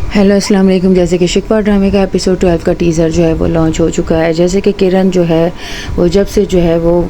Hello अस्सलाम वालेकुम। जैसे कि शिकवा ड्रामे का एपिसोड 12 का टीज़र जो है वो लॉन्च हो चुका है। जैसे कि किरण जो है वो जब से जो है वो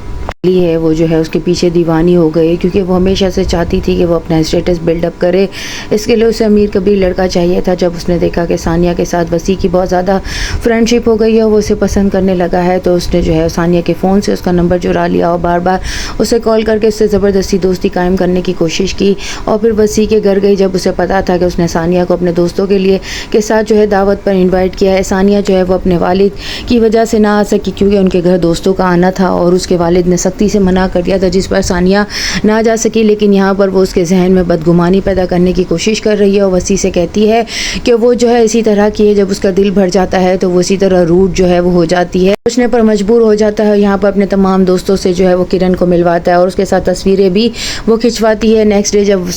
है वो जो है उसके पीछे दीवानी हो गई, क्योंकि वो हमेशा से चाहती थी कि वो अपना स्टेटस बिल्डअप करे। इसके लिए उसे अमीर कबीर लड़का चाहिए था। जब उसने देखा कि सानिया के साथ वसी की बहुत ज़्यादा फ्रेंडशिप हो गई है, वो उसे पसंद करने लगा है, तो उसने जो है सानिया के फ़ोन से उसका नंबर चुरा लिया और बार बार उसे कॉल करके उससे ज़बरदस्ती दोस्ती कायम करने की कोशिश की। और फिर वसी के घर गई जब उसे पता था कि उसने सानिया को अपने दोस्तों के साथ जो है दावत पर इनवाइट किया है। सानिया जो है वो अपने वालिद की वजह से ना आ सकी, क्योंकि उनके घर दोस्तों का आना था और उसके वालिद ने सख्ती से मना कर दिया था, जिस पर सानिया ना जा सकी। लेकिन यहाँ पर वो उसके जहन में बदगुमानी पैदा करने की कोशिश कर रही है और वसी से कहती है कि वो जो है इसी तरह की है, जब उसका दिल भर जाता है तो वो इसी तरह रूड जो है वो हो जाती है, पूछने पर मजबूर हो जाता है। यहाँ पर अपने तमाम दोस्तों से जो है वो किरण को मिलवाता है और उसके साथ तस्वीरें भी वो खिंचवाती है। नेक्स्ट डे जब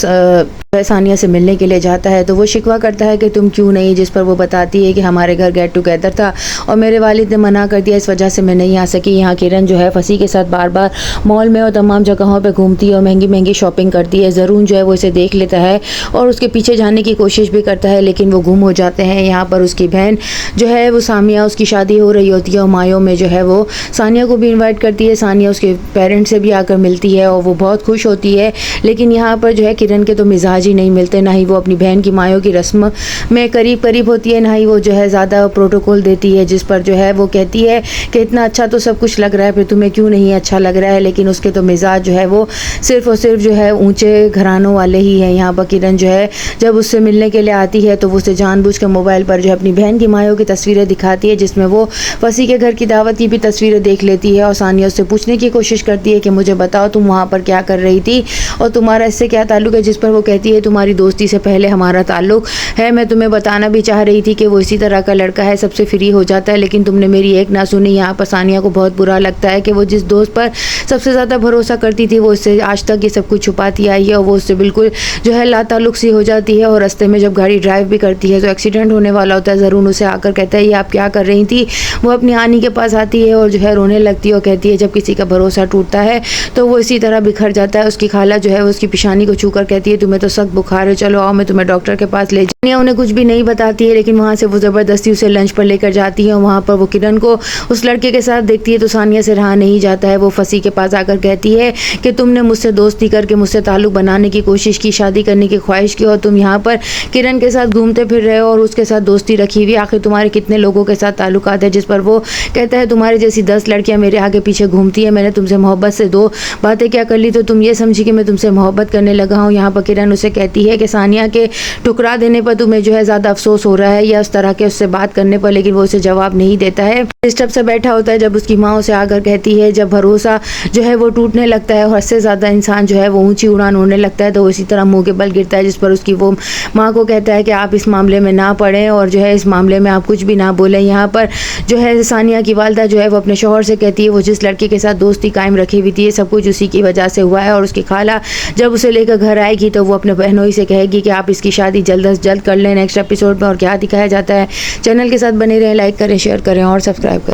सानिया से मिलने के लिए जाता है तो वो शिकवा करता है कि तुम क्यों नहीं, जिस पर वो बताती है कि हमारे घर गेट टुगेदर था और मेरे वालिद ने मना कर दिया, इस वजह से मैं नहीं आ सकी। यहाँ किरण जो है फसी के साथ बार बार मॉल में और तमाम जगहों पे घूमती है और महंगी महंगी शॉपिंग करती है। ज़रून जो है वो इसे देख लेता है और उसके पीछे जाने की कोशिश भी करता है, लेकिन वो गुम हो जाते हैं। यहाँ पर उसकी बहन जो है वो सामिया, उसकी शादी हो रही होती है और मायों में जो है वो सानिया को भी इन्वाइट करती है। सानिया उसके पेरेंट्स से भी आकर मिलती है और वो बहुत खुश होती है। लेकिन यहाँ पर जो है किरण के तो मिजाज ही नहीं मिलते, ना ही वो अपनी बहन की मायों की रस्म में करीब करीब होती है, ना ही वो जो है ज़्यादा प्रोटोकॉल देती है, जिस पर जो है वो कहती है कि इतना अच्छा तो सब कुछ लग रहा है, फिर तुम्हें क्यों नहीं अच्छा लग रहा है। लेकिन उसके तो मिजाज जो है वो सिर्फ और सिर्फ जो है ऊंचे घरानों वाले ही हैं। यहाँ पर किरण जो है जब उससे मिलने के लिए आती है तो वो उसे जानबूझकर मोबाइल पर जो है अपनी बहन की मायों की तस्वीरें दिखाती है, जिसमें वो फसी के घर की दावत की भी तस्वीरें देख लेती है। और सानिया उससे पूछने की कोशिश करती है कि मुझे बताओ तुम वहाँ पर क्या कर रही थी और तुम्हारा इससे क्या ताल्लुक है, जिस पर वो कहती है तुम्हारी दोस्ती से पहले हमारा ताल्लुक है। मैं तुम्हें बताना भी चाह रही थी कि वो इसी तरह का लड़का है, सबसे फ्री हो जाता है, लेकिन तुमने मेरी एक ना सुनी। यहाँ पर सानिया को बहुत बुरा लगता है कि वो जिस दोस्त पर सबसे ज़्यादा भरोसा करती थी वो उससे आज तक ये सब कुछ छुपाती आई है और वो उससे बिल्कुल जो है लाताल्लुक सी हो जाती है। और रास्ते में जब गाड़ी ड्राइव भी करती है तो एक्सीडेंट होने वाला होता है। ज़रून उसे आकर कहता है ये आप क्या कर रही थी। वो अपनी आनी के पास आती है और जो है रोने लगती है और कहती है जब किसी का भरोसा टूटता है तो वो इसी तरह बिखर जाता है। उसकी खाला जो है उसकी पिशानी को छूकर कहती है तुम्हें तो सख्त बुखार है, चलो आओ मैं तुम्हें डॉक्टर के पास ले जाती। उन्हें कुछ भी नहीं बताती है, लेकिन वहाँ से वो ज़बरदस्ती उसे लंच पर लेकर जाती है और वहाँ पर वो किरण को उस लड़के के साथ देखती है तो सानिया से रहा नहीं जाता है। वो फसी के पास आकर कहती है कि तुमने मुझसे दोस्ती करके मुझसे ताल्लुक बनाने की कोशिश की, शादी करने की ख्वाहिश की और तुम यहाँ पर किरण के साथ घूमते फिर रहे हो और उसके साथ दोस्ती रखी हुई। आखिर तुम्हारे कितने लोगों के साथ ताल्लुकात है, जिस पर वो कहता है तुम्हारे जैसी 10 लड़कियाँ मेरे आगे पीछे घूमती है। मैंने तुमसे मोहब्बत से 2 बातें क्या कर ली तो तुम ये समझी कि मैं तुमसे मोहब्बत करने लगा हूँ। यहाँ पर किरण उसे कहती है कि सानिया के ठुकरा देने पर तुम्हें जो है ज़्यादा अफसोस हो रहा है या उस तरह के उससे बात करने पर, लेकिन वो उसे जवाब नहीं देता है। डिस्टर्ब से बैठा होता है जब उसकी माँ उसे आकर कहती है जब भरोसा जो है वो टूटने लगता है और हद से ज़्यादा इंसान जो है वो ऊंची उड़ान उड़ने लगता है तो इसी तरह मुंह के बल गिरता है, जिस पर उसकी वो माँ को कहता है कि आप इस मामले में ना पड़ें और जो है इस मामले में आप कुछ भी ना बोलें। यहाँ पर जो है सानिया की वालदा जो है वो अपने शौहर से कहती है वो जिस लड़के के साथ दोस्ती कायम रखी हुई थी सब कुछ उसी की वजह से हुआ है और उसकी खाला जब उसे लेकर घर आएगी तो वो अपने बहनोई से कहेगी कि आप इसकी शादी जल्द से जल्द कर लें। नेक्स्ट एपिसोड में और क्या दिखाया जाता है, चैनल के साथ बने रहें, लाइक करें, शेयर करें और सब्सक्राइब करें।